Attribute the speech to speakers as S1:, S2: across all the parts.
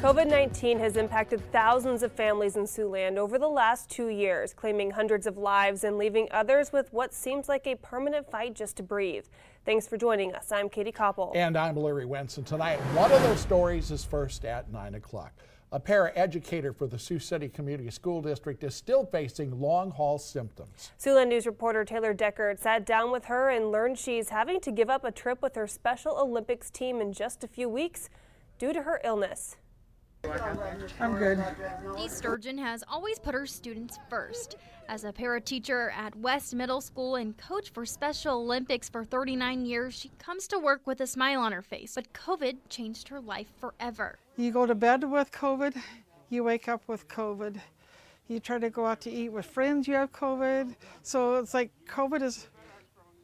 S1: COVID-19 has impacted thousands of families in Siouxland over the last 2 years, claiming hundreds of lives and leaving others with what seems like a permanent fight just to breathe. Thanks for joining us. I'm Katie Koppel.
S2: And I'm Larry Wentz. And tonight, one of those stories is first at 9 o'clock. A paraeducator for the Sioux City Community School District is still facing long-haul symptoms.
S1: Siouxland News reporter Taylor Deckard sat down with her and learned she's having to give up a trip with her Special Olympics team in just a few weeks due to her illness.
S3: I'm good.
S4: Dee Sturgeon has always put her students first. As a para teacher at West Middle School and coach for Special Olympics for 39 years, she comes to work with a smile on her face. But COVID changed her life forever.
S3: You go to bed with COVID, you wake up with COVID. You try to go out to eat with friends, you have COVID. So it's like COVID is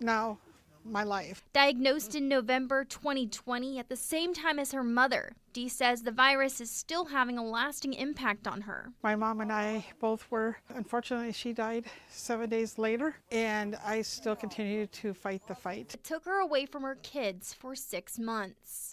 S3: now my life.
S4: Diagnosed in November 2020 at the same time as her mother, Dee says the virus is still having a lasting impact on her.
S3: My mom and I both were. Unfortunately, she died 7 days later, and I still continue to fight the fight.
S4: It took her away from her kids for 6 months.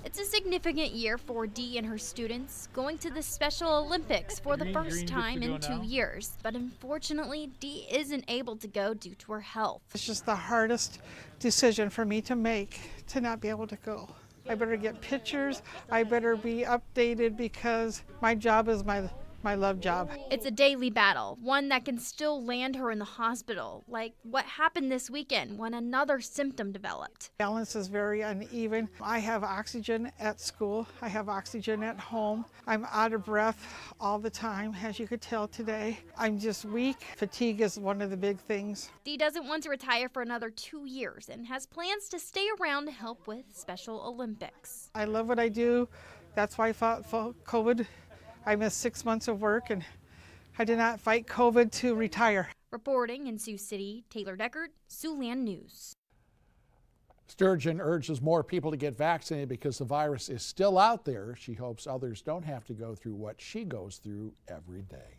S4: It's a significant year for Dee and her students, going to the Special Olympics for the first time in 2 years. But unfortunately, Dee isn't able to go due to her health.
S3: It's just the hardest decision for me to make, to not be able to go. I better get pictures, I better be updated, because my job is my love job.
S4: It's a daily battle, one that can still land her in the hospital, like what happened this weekend when another symptom developed.
S3: Balance is very uneven. I have oxygen at school, I have oxygen at home. I'm out of breath all the time, as you could tell today. I'm just weak. Fatigue is one of the big things.
S4: Dee doesn't want to retire for another 2 years and has plans to stay around to help with Special Olympics.
S3: I love what I do. That's why I fought COVID. I missed 6 months of work, and I did not fight COVID to retire.
S4: Reporting in Sioux City, Taylor Deckard, Siouxland News.
S2: Sturgeon urges more people to get vaccinated because the virus is still out there. She hopes others don't have to go through what she goes through every day.